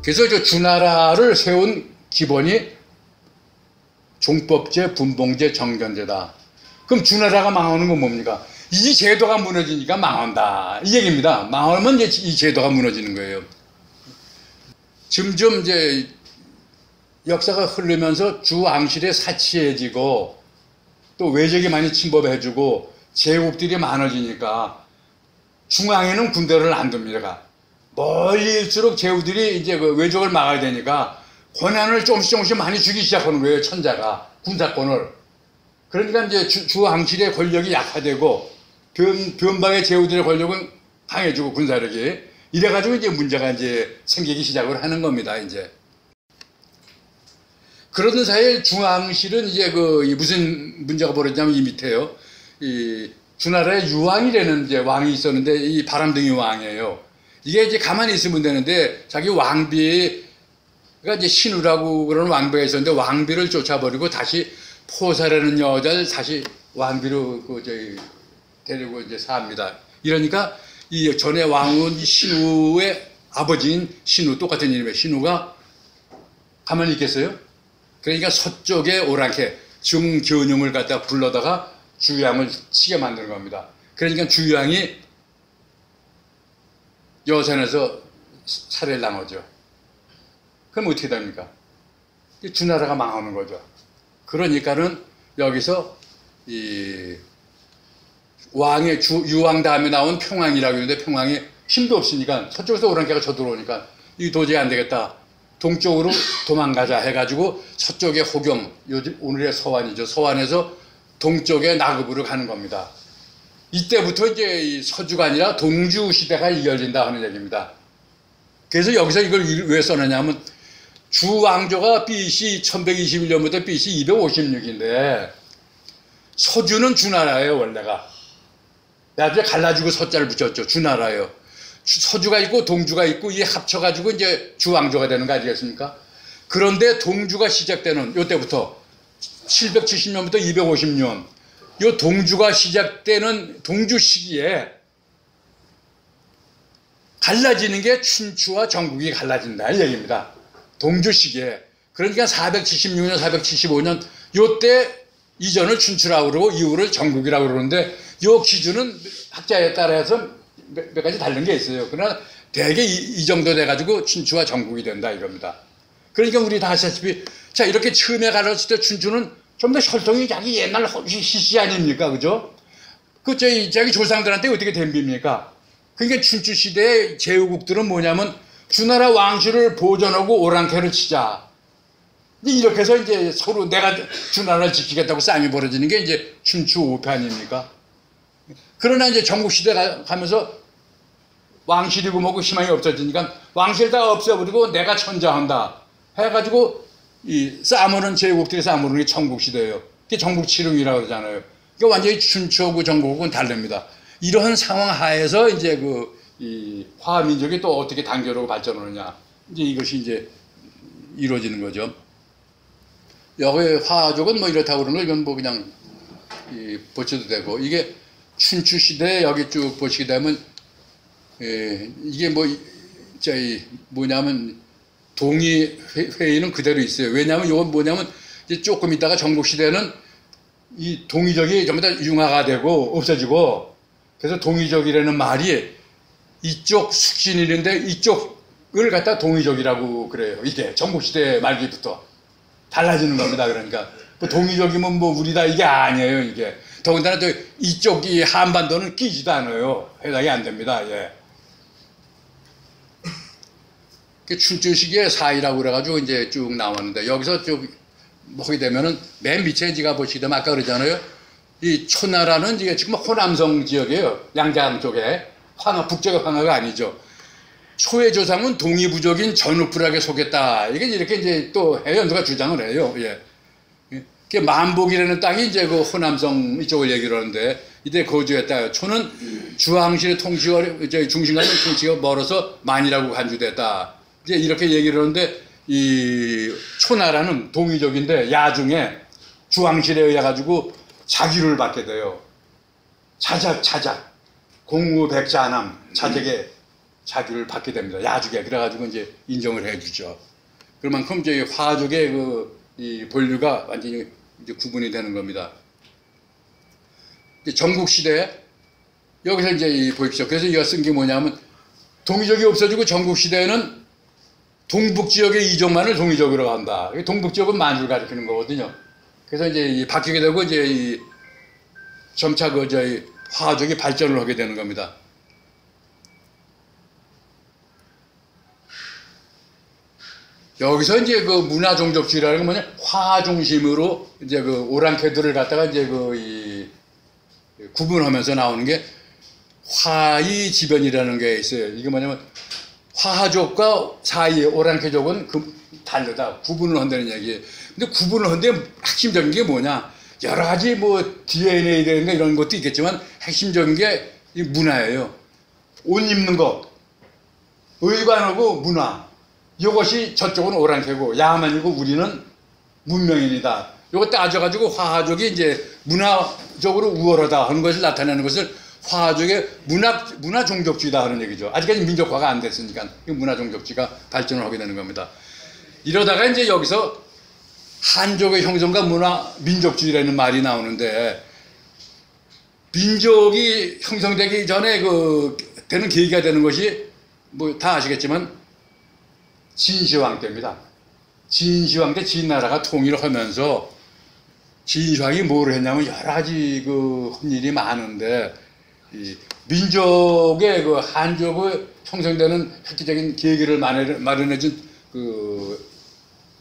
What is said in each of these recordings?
그래서 저 주나라를 세운 기본이 종법제, 분봉제, 정견제다. 그럼 주나라가 망하는 건 뭡니까? 이 제도가 무너지니까 망한다. 이 얘기입니다. 망하면 이제 이 제도가 무너지는 거예요. 점점 이제 역사가 흐르면서 주왕실에 사치해지고 또 외적이 많이 침범해주고 제국들이 많아지니까 중앙에는 군대를 안 둡니다. 멀리일수록 제후들이 이제 그 외적을 막아야 되니까 권한을 조금씩 많이 주기 시작하는 거예요. 천자가 군사권을. 그러니까 이제 주왕실의 권력이 약화되고 변방의 제후들의 권력은 강해지고 군사력이 이래가지고 이제 문제가 이제 생기기 시작을 하는 겁니다. 이제 그러던 사이에 주왕실은 이제 무슨 문제가 벌어지냐면 이 밑에요. 이 주나라에 유왕이라는 이제 왕이 있었는데 이 바람둥이 왕이에요. 이게 이제 가만히 있으면 되는데 자기 왕비가 이제 신우라고 그러는 왕비가 있었는데 왕비를 쫓아버리고 다시 포사라는 여자를 다시 왕비로 데리고 이제 삽니다. 이러니까 이 전에 왕은 신우의 아버지인 신우, 똑같은 이름의 신우가 가만히 있겠어요? 그러니까 서쪽에 오랑캐 정견용을 갖다 불러다가 주양을 치게 만드는 겁니다. 그러니까 주양이 여산에서 살해를 당하죠. 그럼 어떻게 됩니까? 주나라가 망하는 거죠. 그러니까는 여기서 이 왕의 유왕 다음에 나온 평왕이라고 하는데 평왕이 힘도 없으니까 서쪽에서 오랑캐가 쳐들어오니까 이 도저히 안 되겠다. 동쪽으로 도망가자 해가지고 서쪽에 호경, 요즘 오늘의 서완이죠. 서완에서 동쪽에 나급으로 가는 겁니다. 이때부터 이제 이 서주가 아니라 동주 시대가 이어진다 하는 얘기입니다. 그래서 여기서 이걸 왜 써놨냐면 주왕조가 BC 1121년부터 BC 256인데 서주는 주나라예요. 원래가. 나중에 갈라지고 서자를 붙였죠. 주나라예요. 서주가 있고 동주가 있고 이게 합쳐가지고 이제 주왕조가 되는 거 아니겠습니까? 그런데 동주가 시작되는 요때부터 770년부터 250년 요 동주가 시작되는 동주 시기에 갈라지는 게 춘추와 전국이 갈라진다 이 얘기입니다. 동주 시기에. 그러니까 476년, 475년 요때 이전을 춘추라고 그러고 이후를 전국이라고 그러는데 요 기준은 학자에 따라서 몇 가지 다른 게 있어요. 그러나 대개 이 정도 돼가지고 춘추와 전국이 된다 이겁니다. 그러니까 우리 다 아시다시피 자 이렇게 처음에 갈랐을 때 춘추는 좀 더 혈통이 자기 옛날 시시 아닙니까? 그죠? 자기 조상들한테 어떻게 덤빕니까? 그러니까 춘추 시대의 제후국들은 뭐냐면 주나라 왕실을 보존하고 오랑캐를 치자. 이렇게 해서 이제 서로 내가 주나라를 지키겠다고 싸움이 벌어지는 게 이제 춘추 5패 아닙니까? 그러나 이제 전국시대 가면서 왕실이고 뭐고 희망이 없어지니까 왕실 다 없애버리고 내가 천자한다 해가지고 이 싸우는 제국들이 싸우는 게 전국시대예요. 그게 전국칠흥이라고 그러잖아요. 그러니까 완전히 춘추하고 전국은 다릅니다. 이러한 상황 하에서 이제 이 화민족이 또 어떻게 단결하고 발전하느냐 이제 이것이 이제 이루어지는 거죠. 여기 화족은 뭐 이렇다고 그러는 거 이건 뭐 그냥 보셔도 되고 이게 춘추 시대 여기 쭉 보시게 되면 이게 뭐냐면 동의 회의는 그대로 있어요. 왜냐하면 이건 뭐냐면 이제 조금 있다가 전국 시대는 이 동의적이 전부 다 융화가 되고 없어지고 그래서 동의적이라는 말이 이쪽 숙신이는데 이쪽을 갖다 동의적이라고 그래요. 이게 전국 시대 말기부터 달라지는 겁니다. 그러니까 뭐 동의적이면 뭐 우리다 이게 아니에요. 이게 더군다나 또 이쪽이 한반도는 끼지도 않아요. 해당이 안 됩니다. 예. 춘추 시기의 사이라고 그래가지고 이제 쭉 나왔는데 여기서 쭉 보게 되면은 맨 밑에 지가 보시게 되면 아까 그러잖아요. 이 초나라는 이게 지금 호남성 지역이에요. 양자강 쪽에 북쪽의 황하가 아니죠. 초의 조상은 동이부족인 전우불악에 속했다. 이게 이렇게 이제 또 해연수가 주장을 해요. 예. 그 만복이라는 땅이 이제 그 호남성 이쪽을 얘기를 하는데 이때 거주했다. 초는 주왕실의 통치가 중심과는 통치가 멀어서 만이라고 간주됐다. 이제 이렇게 얘기를 하는데 이 초나라는 동이족인데 야중에 주왕실에 의해 가지고 자기를 받게 돼요. 자작 공우백자남 자작에 자주를 받게 됩니다. 야주계. 그래가지고 이제 인정을 해주죠. 그만큼 저희 화족의 이 본류가 완전히 이제 구분이 되는 겁니다. 이제 전국시대, 여기서 이제 보십시오. 그래서 이거 쓴 게 뭐냐면, 동이족이 없어지고 전국시대에는 동북지역의 이족만을 동이족으로 한다. 동북지역은 만주를 가리키는 거거든요. 그래서 이제 바뀌게 되고, 이제 점차 저희 화족이 발전을 하게 되는 겁니다. 여기서 이제 문화종족주의라는 건 뭐냐, 화 중심으로 이제 오랑캐들을 갖다가 이제 구분하면서 나오는 게 화의 지변이라는 게 있어요. 이게 뭐냐면 화족과 사이의 오랑캐족은 다르다. 구분을 한다는 얘기예요. 근데 구분을 하는데 핵심적인 게 뭐냐? 여러 가지 DNA라든가 이런 것도 있겠지만 핵심적인 게 이 문화예요. 옷 입는 것, 의관하고 문화. 이것이 저쪽은 오랑캐고 야만이고 우리는 문명인이다. 이거 따져가지고 화족이 이제 문화적으로 우월하다 하는 것을 나타내는 것을 화족의 문화종족주의다 하는 얘기죠. 아직까지 민족화가 안 됐으니까 문화종족주의가 발전을 하게 되는 겁니다. 이러다가 이제 여기서 한족의 형성과 민족주의라는 말이 나오는데, 민족이 형성되기 전에 되는 계기가 되는 것이 다 아시겠지만 진시황 때입니다. 진시황 때 진나라가 통일을 하면서 진시황이 뭐를 했냐면 여러 가지 한 일이 많은데, 이 민족의 한족의 형성되는 획기적인 계기를 마련해준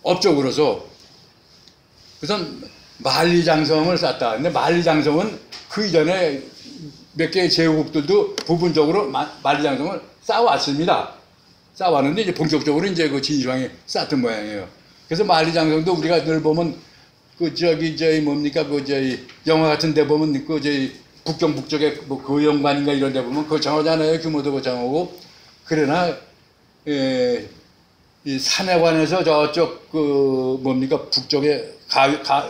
업적으로서 우선 만리장성을 쌓았다. 근데 만리장성은 그 이전에 몇 개의 제국들도 부분적으로 만리장성을 쌓아왔습니다. 쌓아왔는데 이제 본격적으로 이제 진시황이 쌓았던 모양이에요. 그래서 만리장성도 우리가 늘 보면 영화 같은 데 보면 북경 북쪽에 거영관인가 이런 데 보면 거창하잖아요. 규모도 거창하고. 그러나 이 산해관에서 저쪽 북쪽에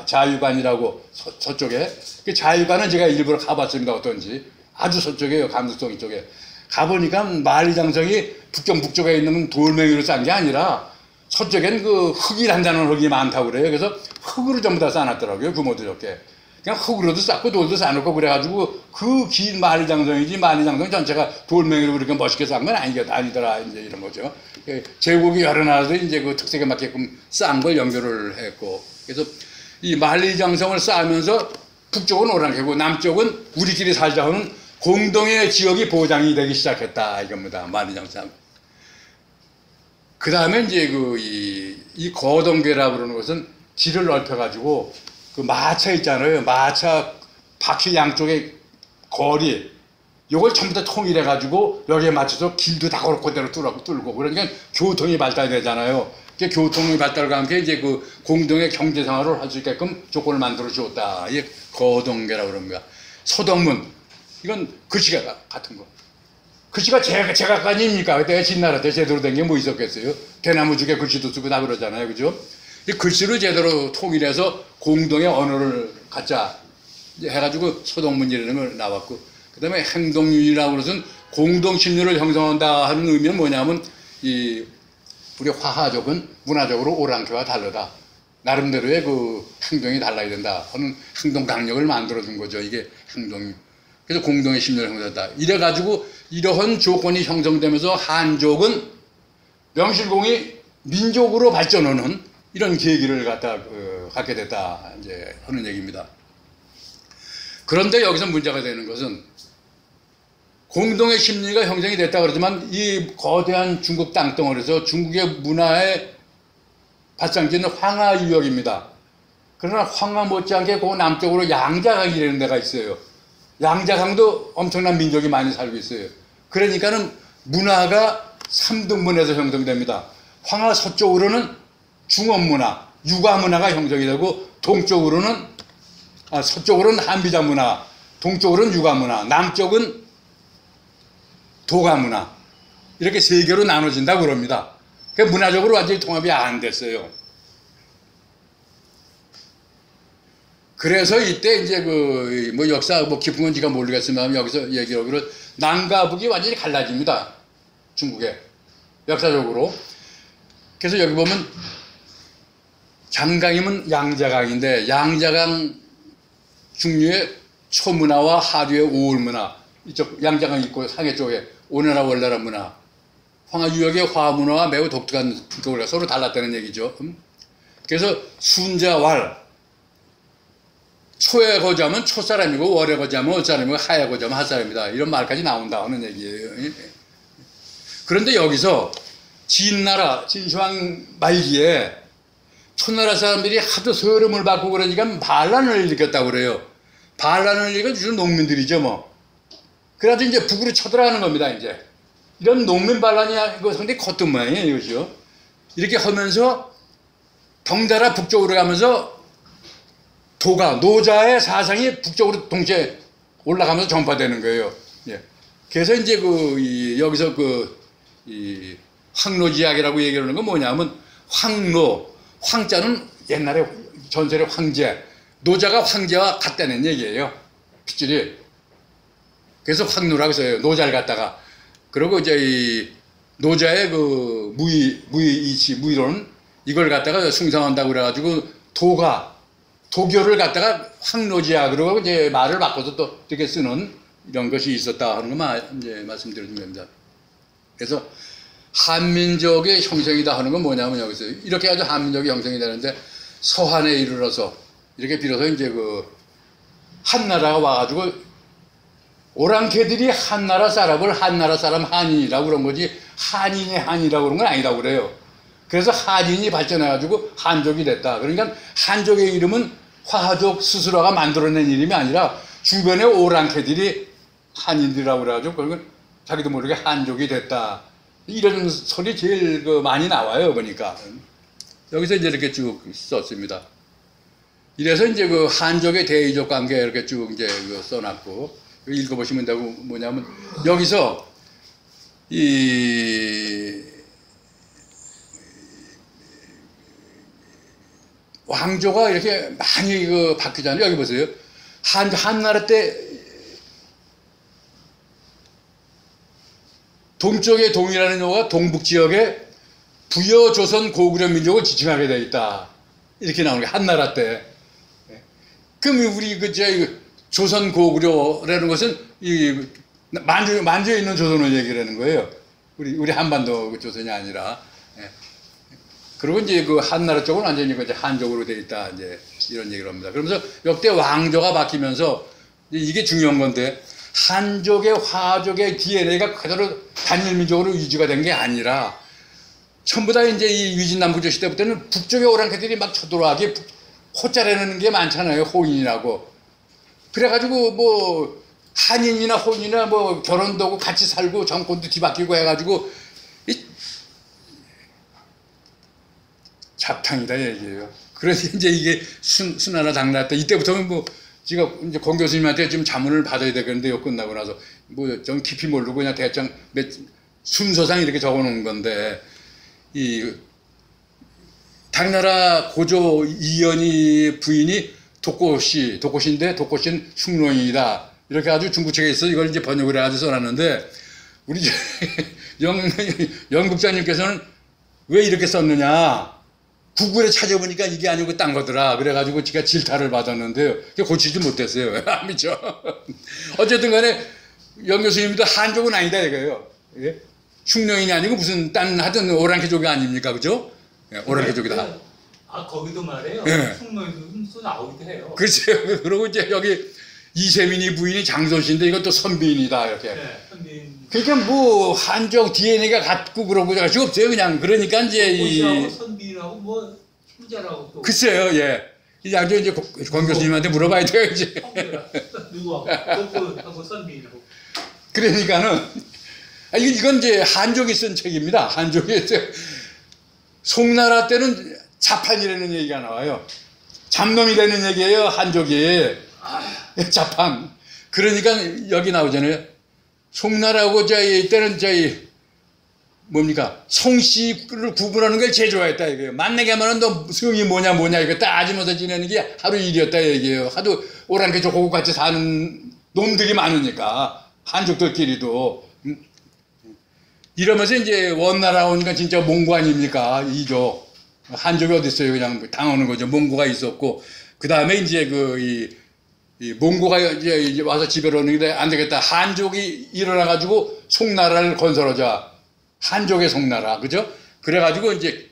자유관이라고 서쪽에, 그 자유관은 제가 일부러 가봤습니다. 어떤지. 아주 서쪽에요. 감수성 이쪽에. 가보니까 만리장성이 북경 북쪽에 있는 돌멩이로 쌓은 게 아니라 서쪽엔 흙이 단단한 흙이 많다고 그래요. 그래서 흙으로 전부 다 쌓아놨더라고요. 규모도 적게. 그냥 흙으로도 쌓고 돌도 쌓아놓고 그래가지고 긴 만리장성이지, 만리장성 전체가 돌멩이로 그렇게 멋있게 쌓은 건 아니더라. 이제 이런 거죠. 제국이 여러 나라들이 이제 특색에 맞게끔 쌓은 걸 연결을 했고. 그래서 이 만리장성을 쌓으면서 북쪽은 오랑캐고 남쪽은 우리끼리 살자 하는 공동의 지역이 보장이 되기 시작했다. 이겁니다. 만리장성. 그 다음에 이제 이 거동계라고 그러는 것은 지를 넓혀가지고 마차 있잖아요. 마차 바퀴 양쪽에 거리, 요걸 전부 다 통일해가지고 여기에 맞춰서 길도 다 그대로 뚫고 그러니까 교통이 발달되잖아요. 교통의 발달과 함께 이제 공동의 경제 생활을 할 수 있게끔 조건을 만들어 주었다. 이게 거동계라고 그럽니다. 소동문, 이건 글씨가 같은 거. 글씨가 제각각입니까? 그때 진나라 때 제대로 된 게 뭐 있었겠어요? 대나무죽에 글씨도 쓰고 다 그러잖아요. 그죠? 이 글씨를 제대로 통일해서 공동의 언어를 갖자 해가지고 소동문이라는 걸 나왔고, 그 다음에 행동윤이라고 그러면 공동심리를 형성한다 하는 의미는 뭐냐면, 우리 화하족은 문화적으로 오랑캐와 다르다. 나름대로의 행동이 달라야 된다 하는 행동 강력을 만들어준 거죠. 이게 행동이. 그래서 공동의 심리를 형성한다. 이래가지고 이러한 조건이 형성되면서 한족은 명실공히 민족으로 발전하는 이런 계기를 갖게 됐다. 이제 하는 얘기입니다. 그런데 여기서 문제가 되는 것은 공동의 심리가 형성이 됐다 그러지만 이 거대한 중국 땅덩어리에서 중국의 문화의 발상지는 황하 유역입니다. 그러나 황하 못지않게 그 남쪽으로 양자강이라는 데가 있어요. 양자강도 엄청난 민족이 많이 살고 있어요. 그러니까는 문화가 3등분해서 형성됩니다. 황하 서쪽으로는 중원문화, 유가문화가 형성이 되고 서쪽으로는 한비자 문화, 동쪽으로는 유가문화, 남쪽은 도가문화, 이렇게 세 개로 나눠진다고 그럽니다. 그러니까 문화적으로 완전히 통합이 안 됐어요. 그래서 이때 이제 역사 깊은 건 제가 모르겠지만 여기서 얘기하기로 남과 북이 완전히 갈라집니다. 중국에 역사적으로. 그래서 여기 보면 장강이면 양자강인데 양자강 중류의 초문화와 하류의 오울문화, 이쪽 양자강 있고 상해 쪽에 오나라 월나라 문화, 황하유역의 화문화와 매우 독특한 그거가 서로 달랐다는 얘기죠. 그래서 순자왈, 초에 거주하면 초사람이고 월에 거주하면 월사람이고 하에 거주하면 핫사람이다, 이런 말까지 나온다 하는 얘기예요. 그런데 여기서 진나라 진시황 말기에 초나라 사람들이 하도 서름을 받고 그러니까 반란을 일으켰다고 그래요. 반란을 일으켜 주로 농민들이죠 뭐. 그래가지고 이제 북으로 쳐들어가는 겁니다. 이제 이런 농민 반란이 그 상당히 컸던 모양이에요. 이것이요. 이렇게 하면서 덩달아 북쪽으로 가면서 노자의 사상이 북쪽으로 동시에 올라가면서 전파되는 거예요. 예. 그래서 이제 여기서 황로지약이라고 얘기하는 건 뭐냐면 황자는 옛날에 전설의 황제, 노자가 황제와 같다는 얘기예요. 핏줄이. 그래서 황노라고 써요. 노자를 갖다가. 그리고 이제 이 노자의 무의이치, 이걸 갖다가 숭상한다고 그래가지고 도교를 갖다가 황로지약으로 이제 말을 바꿔서 또 이렇게 쓰는 이런 것이 있었다 하는 것만 이제 말씀드리는 겁니다. 그래서 한민족의 형성이다 하는 건 뭐냐면 여기서 이렇게 해서 한민족이 형성이 되는데 서한에 이르러서 이렇게 비로소 이제 한나라가 와가지고 오랑캐들이 한나라 사람을 한나라 사람 한인이라고 그런 거지 한인의 한이라고 그런 건 아니라고 그래요. 그래서 한인이 발전해가지고 한족이 됐다. 그러니까 한족의 이름은 화하족 스스로가 만들어낸 이름이 아니라 주변의 오랑캐들이 한인들이라고 그래가지고 그건 자기도 모르게 한족이 됐다. 이런 소리 제일 많이 나와요. 보니까 여기서 이제 이렇게 쭉 썼습니다. 이래서 이제 한족의 대의적 관계 이렇게 쭉 이제 써놨고 읽어보시면 되고 뭐냐면 여기서 이 왕조가 이렇게 많이 바뀌잖아요. 여기 보세요. 한나라 때 동쪽의 동이라는 요가 동북 지역에 부여조선 고구려 민족을 지칭하게 되어 있다. 이렇게 나오는 게 한나라 때. 그럼 우리 조선 고구려라는 것은 이 만주에 있는 조선을 얘기하는 거예요. 우리 한반도 조선이 아니라. 그리고 이제 한나라 쪽은 완전히 이제 한족으로 되어 있다. 이제 이런 얘기를 합니다. 그러면서 역대 왕조가 바뀌면서 이게 중요한 건데 한족의 화족의 DNA가 그대로 단일민족으로 유지가 된 게 아니라 전부 다 이제 이 위진남북조 시대부터는 북쪽의 오랑캐들이 막 쳐들어와게 호자라는 게 많잖아요. 호인이라고. 그래가지고 한인이나 호인이나 결혼도 하고 같이 살고 정권도 뒤바뀌고 해가지고 잡탕이다 얘기예요. 그래서 이제 이게 순하나 당나라 때 이때부터는 제가 이제 권 교수님한테 좀 자문을 받아야 되겠는데요. 끝나고 나서 좀 깊이 모르고 그냥 대충 순서상 이렇게 적어놓은 건데 이 당나라 고조 이연희 부인이 독고시인데 독고시는 흉노인이다. 이렇게 아주 중국책에 있어 이걸 이제 번역을 해가지고 써놨는데 우리 영국장님께서는 왜 이렇게 썼느냐? 구글에 찾아보니까 이게 아니고 딴 거더라. 그래가지고 제가 질타를 받았는데요. 고치지 못했어요. 아니죠. 어쨌든 간에 영 교수님도 한족은 아니다 이거예요. 예? 흉노인이 아니고 무슨 하여튼 오랑캐족이 아닙니까? 그죠? 예, 오랑캐족이다. 거기도 말해요. 예. 흉노인도 나오기도 해요. 그렇죠. 그리고 이제 여기 이세민이 부인이 장소신데 이것도 선비인이다. 이렇게. 네, 선비인. 그러니까 한족 DNA가 같고 그러고 가지고 없어요. 그냥. 그러니까 이제 선비인하고 후자라고 또. 글쎄요. 예. 이제 권 교수님한테 물어봐야 돼요. 이제. 누구하고 독고하고 선비인하고. 그러니까는 이건 이제 한족이 쓴 책입니다. 한족이 송나라 때는 자판이라는 얘기가 나와요. 잡놈이 되는 얘기예요. 한족이. 자판. 그러니까 여기 나오잖아요. 송나라하고 때는 뭡니까? 성씨를 구분하는 걸 제일 좋아했다 이거예요. 만나게 하면은 너 성이 뭐냐 이거 따지면서 지내는 게 하루 일이었다 얘기예요. 하도 오랑캐족 하고 같이 사는 놈들이 많으니까 한족들끼리도. 이러면서 이제 원나라 오니까 진짜 몽고 아닙니까? 이족. 한족이 어디 있어요? 그냥 당하는 거죠. 몽고가 있었고, 그 다음에 이제 이 몽고가 이제 와서 지배를 하는데 안 되겠다. 한족이 일어나가지고 송나라를 건설하자. 한족의 송나라. 그죠? 그래가지고 이제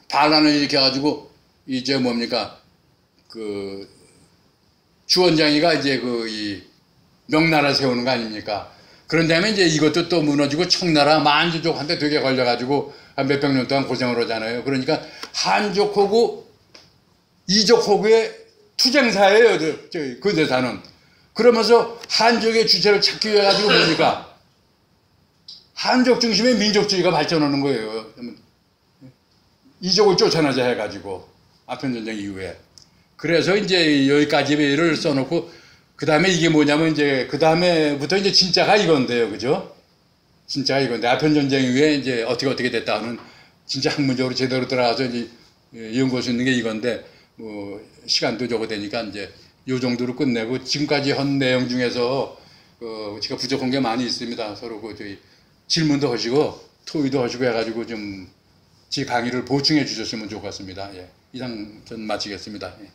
반란을 일으켜가지고 이제 뭡니까? 주원장이가 이제 이 명나라 세우는 거 아닙니까? 그런 다음에 이제 이것도 또 무너지고 청나라 만주족한테 되게 걸려가지고 한 몇백 년 동안 고생을 하잖아요. 그러니까 한족하고 이족하고의 투쟁사예요. 그 대사는. 그러면서 한족의 주체를 찾기 위해 가지고 뭡니까? 한족 중심의 민족주의가 발전하는 거예요. 이족을 쫓아내자 해가지고 아편전쟁 이후에. 그래서 이제 여기까지를 써놓고 그 다음에 이게 뭐냐면 이제 그 다음에부터 이제 진짜가 이건데요, 그죠? 진짜가 이건데 아편전쟁 이후에 이제 어떻게 됐다는 진짜 학문적으로 제대로 들어가서 이제 연구할 수 있는 게 이건데 뭐 시간도 적어 되니까 이제 요 정도로 끝내고 지금까지 한 내용 중에서 제가 부족한 게 많이 있습니다. 서로 저희 질문도 하시고 토의도 하시고 해가지고 좀 제 강의를 보충해 주셨으면 좋겠습니다. 예. 이상 전 마치겠습니다. 예.